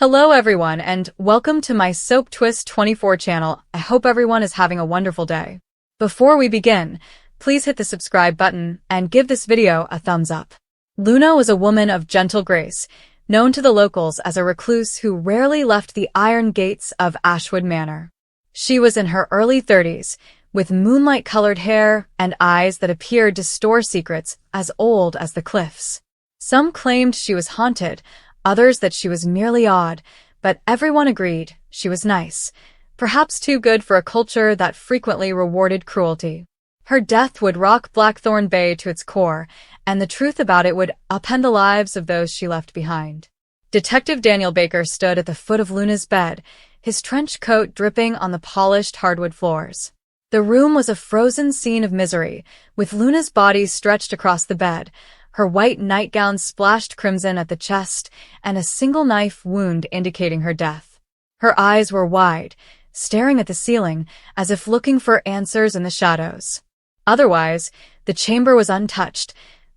Hello everyone and welcome to my Soap Twist 24 channel. I hope everyone is having a wonderful day. Before we begin, please hit the subscribe button and give this video a thumbs up. Luna was a woman of gentle grace, known to the locals as a recluse who rarely left the iron gates of Ashwood Manor. She was in her early 30s, with moonlight-colored hair and eyes that appeared to store secrets as old as the cliffs. Some claimed she was haunted, others that she was merely odd, but everyone agreed she was nice, perhaps too good for a culture that frequently rewarded cruelty. Her death would rock Blackthorn Bay to its core, and the truth about it would upend the lives of those she left behind. Detective Daniel Baker stood at the foot of Luna's bed, his trench coat dripping on the polished hardwood floors. The room was a frozen scene of misery, with Luna's body stretched across the bed, her white nightgown splashed crimson at the chest, and a single knife wound indicating her death. Her eyes were wide, staring at the ceiling, as if looking for answers in the shadows. Otherwise, the chamber was untouched.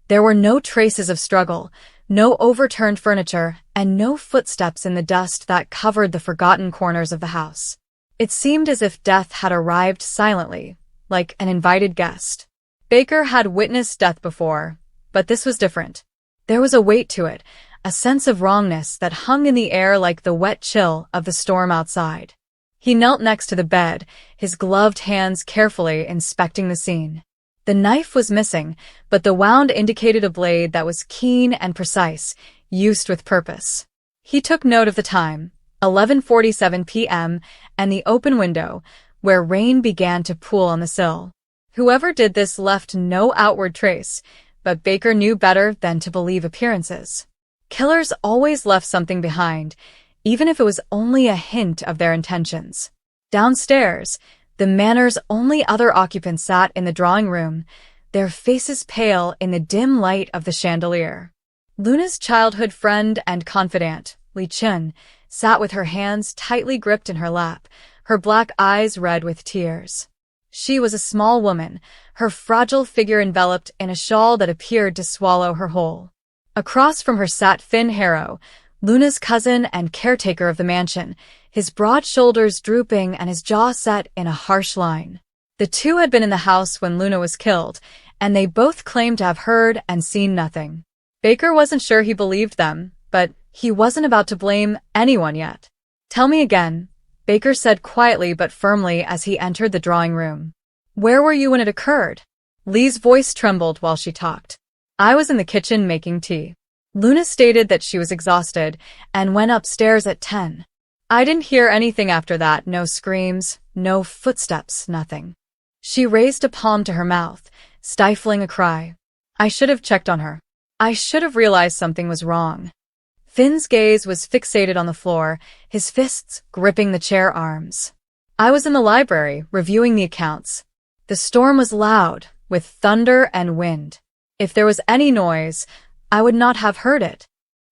There were no traces of struggle, no overturned furniture, and no footsteps in the dust that covered the forgotten corners of the house. It seemed as if death had arrived silently, like an invited guest. Baker had witnessed death before, but this was different. There was a weight to it, a sense of wrongness that hung in the air like the wet chill of the storm outside. He knelt next to the bed, his gloved hands carefully inspecting the scene. The knife was missing, but the wound indicated a blade that was keen and precise, used with purpose. He took note of the time, 11:47 p.m., and the open window, where rain began to pool on the sill. Whoever did this left no outward trace, but Baker knew better than to believe appearances. Killers always left something behind, even if it was only a hint of their intentions. Downstairs, the manor's only other occupants sat in the drawing room, their faces pale in the dim light of the chandelier. Luna's childhood friend and confidant, Li Chun, sat with her hands tightly gripped in her lap, her black eyes red with tears. She was a small woman, her fragile figure enveloped in a shawl that appeared to swallow her whole. Across from her sat Finn Harrow, Luna's cousin and caretaker of the mansion, his broad shoulders drooping and his jaw set in a harsh line. The two had been in the house when Luna was killed, and they both claimed to have heard and seen nothing. Baker wasn't sure he believed them, but he wasn't about to blame anyone yet. "Tell me again," Baker said quietly but firmly as he entered the drawing room. "Where were you when it occurred?" Lee's voice trembled while she talked. "I was in the kitchen making tea." Luna stated that she was exhausted and went upstairs at 10. "I didn't hear anything after that, no screams, no footsteps, nothing." She raised a palm to her mouth, stifling a cry. "I should have checked on her. I should have realized something was wrong." Finn's gaze was fixated on the floor, his fists gripping the chair arms. "I was in the library, reviewing the accounts. The storm was loud, with thunder and wind. If there was any noise, I would not have heard it."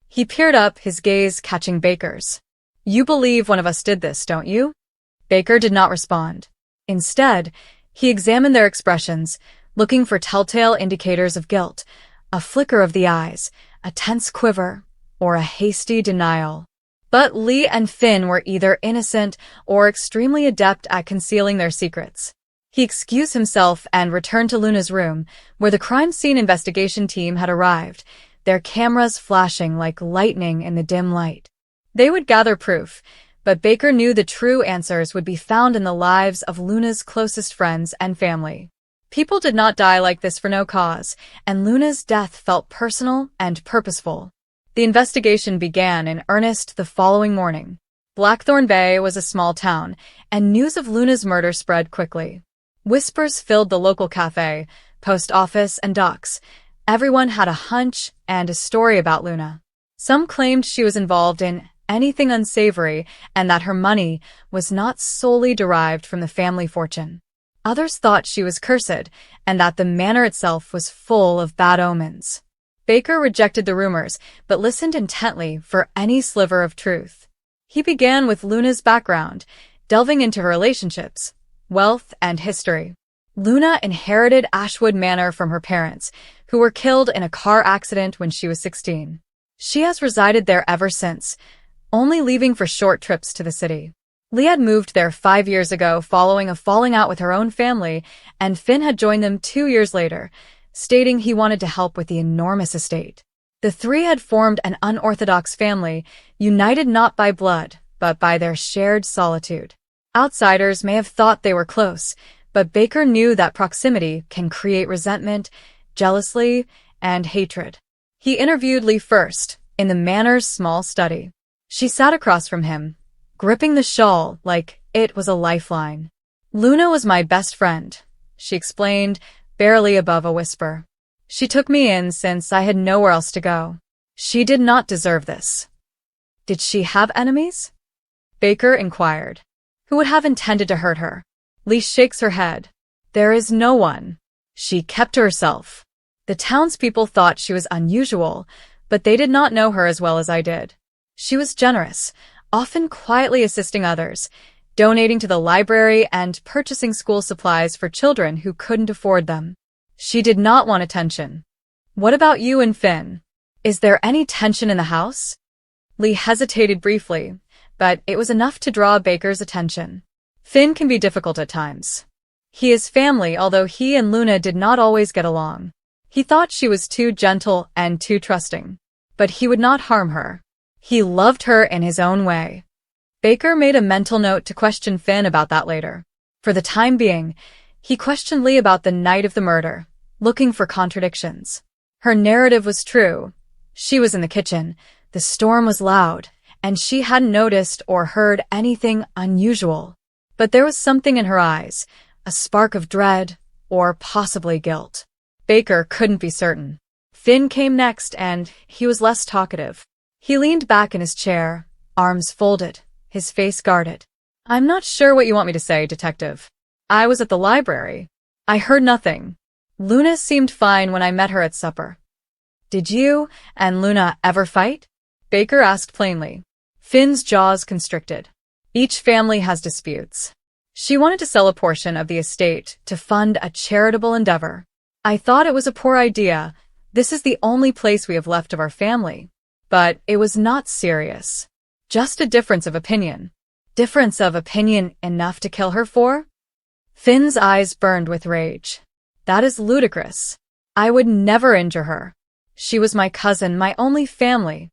He peered up, his gaze catching Baker's. "You believe one of us did this, don't you?" Baker did not respond. Instead, he examined their expressions, looking for telltale indicators of guilt, a flicker of the eyes, a tense quiver, or a hasty denial. But Lee and Finn were either innocent or extremely adept at concealing their secrets. He excused himself and returned to Luna's room, where the crime scene investigation team had arrived, their cameras flashing like lightning in the dim light. They would gather proof, but Baker knew the true answers would be found in the lives of Luna's closest friends and family. People did not die like this for no cause, and Luna's death felt personal and purposeful. The investigation began in earnest the following morning. Blackthorn Bay was a small town, and news of Luna's murder spread quickly. Whispers filled the local cafe, post office, and docks. Everyone had a hunch and a story about Luna. Some claimed she was involved in anything unsavory and that her money was not solely derived from the family fortune. Others thought she was cursed and that the manor itself was full of bad omens. Baker rejected the rumors, but listened intently for any sliver of truth. He began with Luna's background, delving into her relationships, wealth, and history. Luna inherited Ashwood Manor from her parents, who were killed in a car accident when she was 16. She has resided there ever since, only leaving for short trips to the city. Lee had moved there 5 years ago following a falling out with her own family, and Finn had joined them 2 years later, stating he wanted to help with the enormous estate. The three had formed an unorthodox family, united not by blood, but by their shared solitude. Outsiders may have thought they were close, but Baker knew that proximity can create resentment, jealousy, and hatred. He interviewed Lee first, in the Manor's small study. She sat across from him, gripping the shawl like it was a lifeline. "Luna was my best friend," she explained, barely above a whisper. "She took me in since I had nowhere else to go. She did not deserve this." "Did she have enemies?" Baker inquired. "Who would have intended to hurt her?" Lee shakes her head. "There is no one. She kept to herself." The townspeople thought she was unusual, but they did not know her as well as I did. She was generous, often quietly assisting others, donating to the library and purchasing school supplies for children who couldn't afford them. She did not want attention. "What about you and Finn? Is there any tension in the house?" Lee hesitated briefly, but it was enough to draw Baker's attention. "Finn can be difficult at times. He is family, although he and Luna did not always get along. He thought she was too gentle and too trusting, but he would not harm her. He loved her in his own way." Baker made a mental note to question Finn about that later. For the time being, he questioned Lee about the night of the murder, looking for contradictions. Her narrative was true. She was in the kitchen, the storm was loud, and she hadn't noticed or heard anything unusual. But there was something in her eyes, a spark of dread, or possibly guilt. Baker couldn't be certain. Finn came next, and he was less talkative. He leaned back in his chair, arms folded, his face guarded. "I'm not sure what you want me to say, Detective. I was at the library. I heard nothing. Luna seemed fine when I met her at supper." "Did you and Luna ever fight?" Baker asked plainly. Finn's jaws constricted. Each family has disputes. She wanted to sell a portion of the estate to fund a charitable endeavor. "I thought it was a poor idea. This is the only place we have left of our family." But it was not serious. Just a difference of opinion. Difference of opinion enough to kill her for? Finn's eyes burned with rage. "That is ludicrous. I would never injure her. She was my cousin, my only family."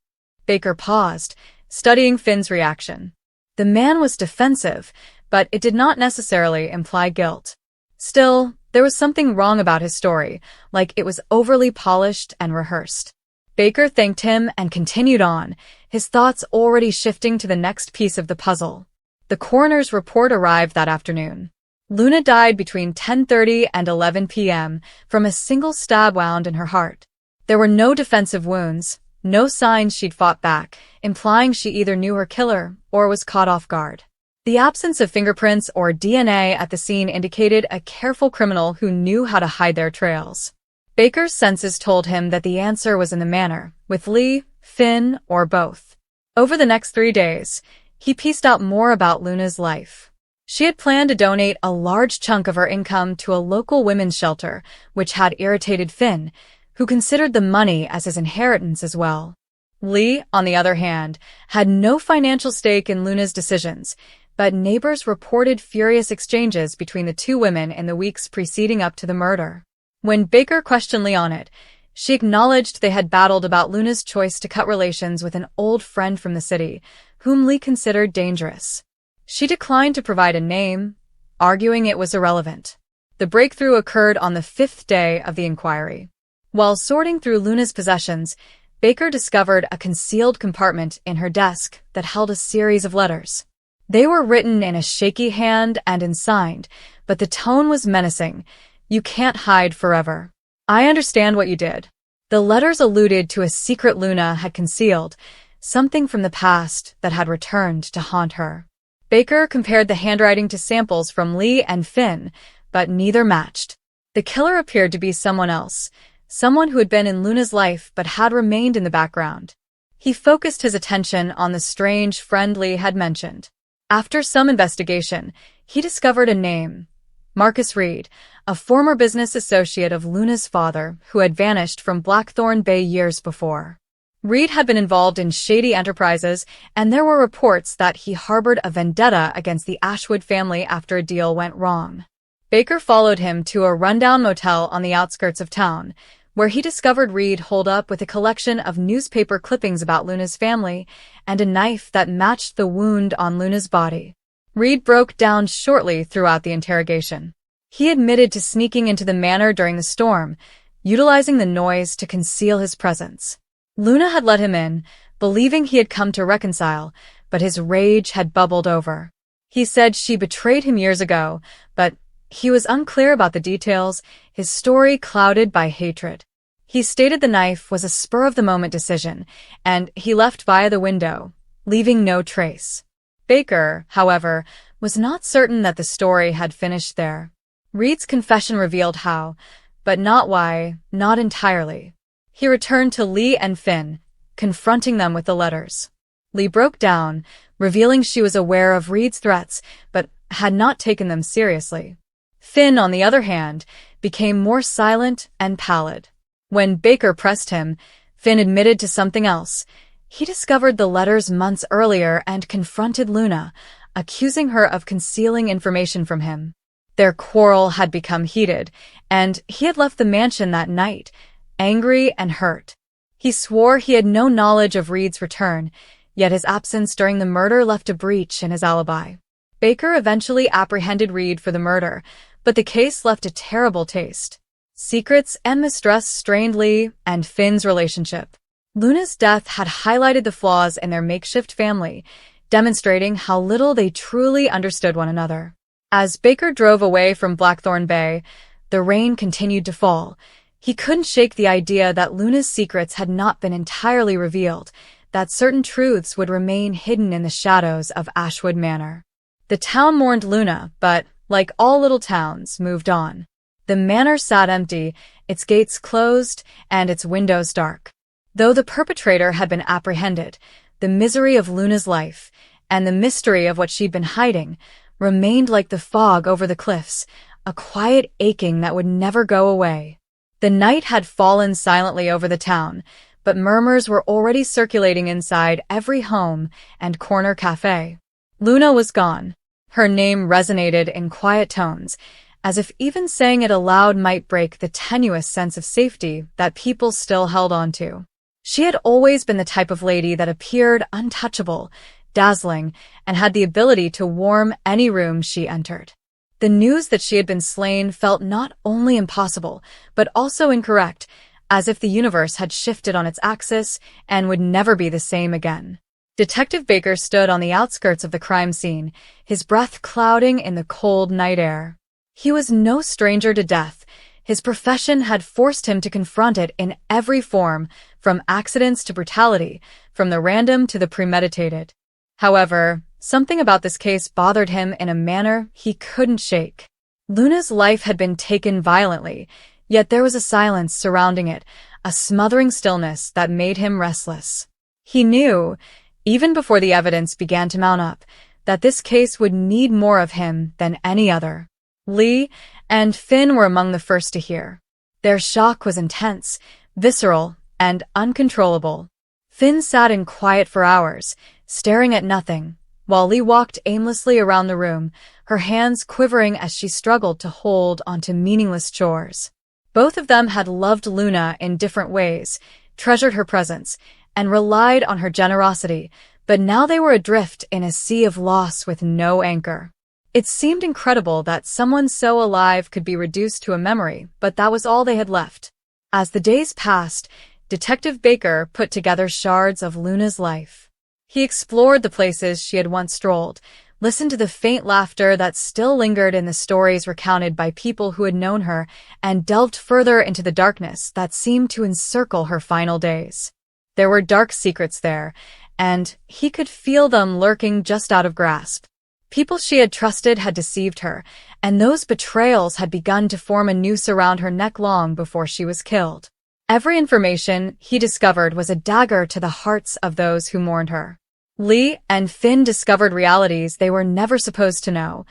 Baker paused, studying Finn's reaction. The man was defensive, but it did not necessarily imply guilt. Still, there was something wrong about his story, like it was overly polished and rehearsed. Baker thanked him and continued on, his thoughts already shifting to the next piece of the puzzle. The coroner's report arrived that afternoon. Luna died between 10:30 and 11 p.m. from a single stab wound in her heart. There were no defensive wounds, no signs she'd fought back, implying she either knew her killer or was caught off guard. The absence of fingerprints or DNA at the scene indicated a careful criminal who knew how to hide their trails. Baker's senses told him that the answer was in the manor, with Lee, Finn, or both. Over the next 3 days, he pieced out more about Luna's life. She had planned to donate a large chunk of her income to a local women's shelter, which had irritated Finn, who considered the money as his inheritance as well. Lee, on the other hand, had no financial stake in Luna's decisions, but neighbors reported furious exchanges between the two women in the weeks preceding up to the murder. When Baker questioned Lee on it, she acknowledged they had battled about Luna's choice to cut relations with an old friend from the city, whom Lee considered dangerous. She declined to provide a name, arguing it was irrelevant. The breakthrough occurred on the 5th day of the inquiry. While sorting through Luna's possessions, Baker discovered a concealed compartment in her desk that held a series of letters. They were written in a shaky hand and unsigned, but the tone was menacing. "You can't hide forever. I understand what you did." The letters alluded to a secret Luna had concealed, something from the past that had returned to haunt her. Baker compared the handwriting to samples from Lee and Finn, but neither matched. The killer appeared to be someone else, someone who had been in Luna's life but had remained in the background. He focused his attention on the strange friend Lee had mentioned. After some investigation, he discovered a name: Marcus Reed, a former business associate of Luna's father who had vanished from Blackthorn Bay years before. Reed had been involved in shady enterprises, and there were reports that he harbored a vendetta against the Ashwood family after a deal went wrong. Baker followed him to a rundown motel on the outskirts of town, where he discovered Reed holed up with a collection of newspaper clippings about Luna's family and a knife that matched the wound on Luna's body. Reed broke down shortly throughout the interrogation. He admitted to sneaking into the manor during the storm, utilizing the noise to conceal his presence. Luna had let him in, believing he had come to reconcile, but his rage had bubbled over. He said she betrayed him years ago, but he was unclear about the details, his story clouded by hatred. He stated the knife was a spur-of-the-moment decision, and he left via the window, leaving no trace. Baker, however, was not certain that the story had finished there. Reed's confession revealed how, but not why, not entirely. He returned to Lee and Finn, confronting them with the letters. Lee broke down, revealing she was aware of Reed's threats, but had not taken them seriously. Finn, on the other hand, became more silent and pallid. When Baker pressed him, Finn admitted to something else. He discovered the letters months earlier and confronted Luna, accusing her of concealing information from him. Their quarrel had become heated, and he had left the mansion that night, angry and hurt. He swore he had no knowledge of Reed's return, yet his absence during the murder left a breach in his alibi. Baker eventually apprehended Reed for the murder, but the case left a terrible taste. Secrets and mistrust strained Lee and Finn's relationship. Luna's death had highlighted the flaws in their makeshift family, demonstrating how little they truly understood one another. As Baker drove away from Blackthorn Bay, the rain continued to fall. He couldn't shake the idea that Luna's secrets had not been entirely revealed, that certain truths would remain hidden in the shadows of Ashwood Manor. The town mourned Luna, but, like all little towns, moved on. The manor sat empty, its gates closed, and its windows dark. Though the perpetrator had been apprehended, the misery of Luna's life, and the mystery of what she'd been hiding, remained like the fog over the cliffs, a quiet aching that would never go away. The night had fallen silently over the town, but murmurs were already circulating inside every home and corner cafe. Luna was gone. Her name resonated in quiet tones, as if even saying it aloud might break the tenuous sense of safety that people still held on to. She had always been the type of lady that appeared untouchable, dazzling, and had the ability to warm any room she entered. The news that she had been slain felt not only impossible, but also incorrect, as if the universe had shifted on its axis and would never be the same again. Detective Baker stood on the outskirts of the crime scene, his breath clouding in the cold night air. He was no stranger to death. His profession had forced him to confront it in every form, from accidents to brutality, from the random to the premeditated. However, something about this case bothered him in a manner he couldn't shake. Luna's life had been taken violently, yet there was a silence surrounding it, a smothering stillness that made him restless. He knew, even before the evidence began to mount up, that this case would need more of him than any other. Lee and Finn were among the first to hear. Their shock was intense, visceral, and uncontrollable. Finn sat in quiet for hours, staring at nothing, while Lee walked aimlessly around the room, her hands quivering as she struggled to hold onto meaningless chores. Both of them had loved Luna in different ways, treasured her presence, and relied on her generosity, but now they were adrift in a sea of loss with no anchor. It seemed incredible that someone so alive could be reduced to a memory, but that was all they had left. As the days passed, Detective Baker put together shards of Luna's life. He explored the places she had once strolled, listened to the faint laughter that still lingered in the stories recounted by people who had known her, and delved further into the darkness that seemed to encircle her final days. There were dark secrets there, and he could feel them lurking just out of grasp. People she had trusted had deceived her, and those betrayals had begun to form a noose around her neck long before she was killed. Every information he discovered was a dagger to the hearts of those who mourned her. Lee and Finn discovered realities they were never supposed to know.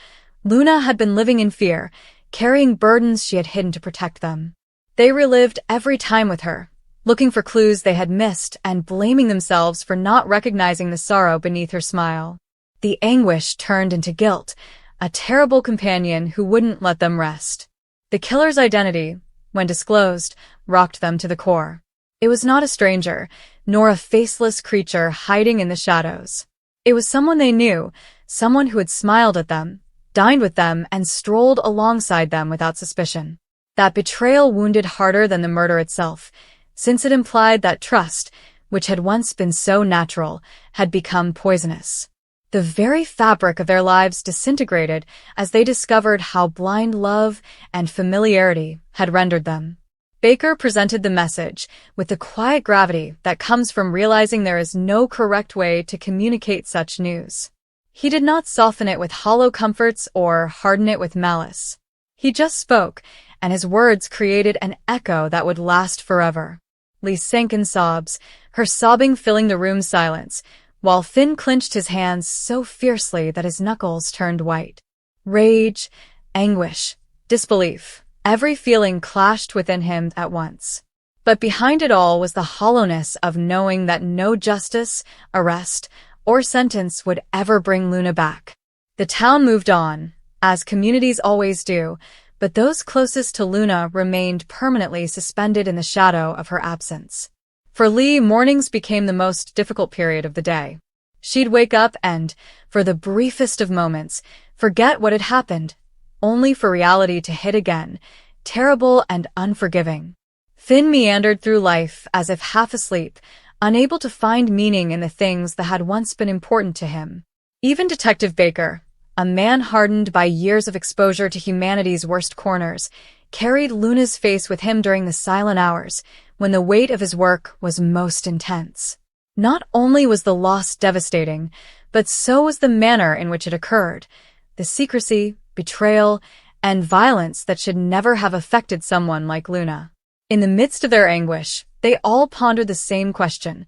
Luna had been living in fear, carrying burdens she had hidden to protect them. They relived every time with her, looking for clues they had missed and blaming themselves for not recognizing the sorrow beneath her smile. The anguish turned into guilt, a terrible companion who wouldn't let them rest. The killer's identity, when disclosed, rocked them to the core. It was not a stranger, nor a faceless creature hiding in the shadows. It was someone they knew, someone who had smiled at them, dined with them, and strolled alongside them without suspicion. That betrayal wounded harder than the murder itself, since it implied that trust, which had once been so natural, had become poisonous. The very fabric of their lives disintegrated as they discovered how blind love and familiarity had rendered them. Baker presented the message with the quiet gravity that comes from realizing there is no correct way to communicate such news. He did not soften it with hollow comforts or harden it with malice. He just spoke, and his words created an echo that would last forever. Lee sank in sobs, her sobbing filling the room's silence, while Finn clenched his hands so fiercely that his knuckles turned white. Rage, anguish, disbelief, every feeling clashed within him at once. But behind it all was the hollowness of knowing that no justice, arrest, or sentence would ever bring Luna back. The town moved on, as communities always do, but those closest to Luna remained permanently suspended in the shadow of her absence. For Lee, mornings became the most difficult period of the day. She'd wake up and, for the briefest of moments, forget what had happened, only for reality to hit again, terrible and unforgiving. Finn meandered through life as if half asleep, unable to find meaning in the things that had once been important to him. Even Detective Baker, a man hardened by years of exposure to humanity's worst corners, carried Luna's face with him during the silent hours, when the weight of his work was most intense. Not only was the loss devastating, but so was the manner in which it occurred, the secrecy, betrayal, and violence that should never have affected someone like Luna. In the midst of their anguish, they all pondered the same question.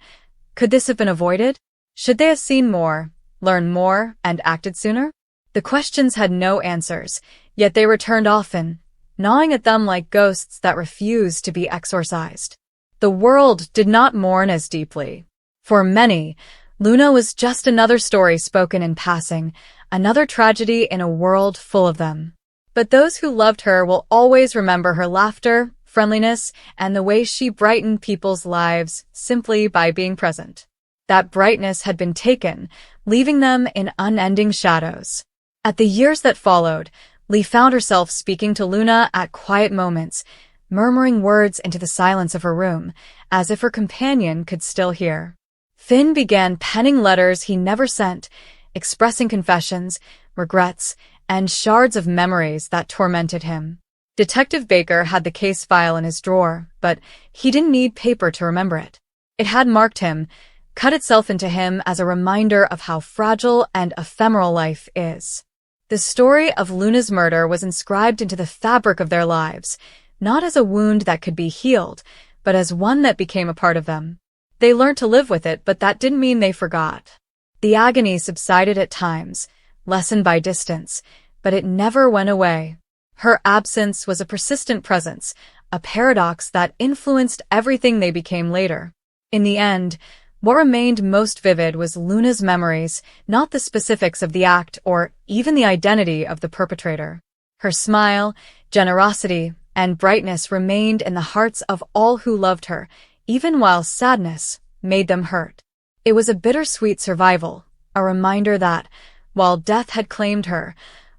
Could this have been avoided? Should they have seen more, learned more, and acted sooner? The questions had no answers, yet they returned often, gnawing at them like ghosts that refused to be exorcised. The world did not mourn as deeply. For many, Luna was just another story spoken in passing, another tragedy in a world full of them. But those who loved her will always remember her laughter, friendliness, and the way she brightened people's lives simply by being present. That brightness had been taken, leaving them in unending shadows. At the years that followed, Lee found herself speaking to Luna at quiet moments, murmuring words into the silence of her room, as if her companion could still hear. Finn began penning letters he never sent, expressing confessions, regrets, and shards of memories that tormented him. Detective Baker had the case file in his drawer, but he didn't need paper to remember it. It had marked him, cut itself into him as a reminder of how fragile and ephemeral life is. The story of Luna's murder was inscribed into the fabric of their lives, not as a wound that could be healed, but as one that became a part of them. They learned to live with it, but that didn't mean they forgot. The agony subsided at times, lessened by distance, but it never went away. Her absence was a persistent presence, a paradox that influenced everything they became later. In the end, what remained most vivid was Luna's memories, not the specifics of the act or even the identity of the perpetrator. Her smile, generosity, and brightness remained in the hearts of all who loved her, even while sadness made them hurt. It was a bittersweet survival, a reminder that, while death had claimed her,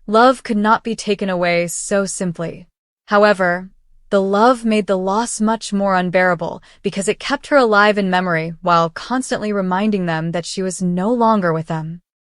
love could not be taken away so simply. However, the love made the loss much more unbearable because it kept her alive in memory while constantly reminding them that she was no longer with them.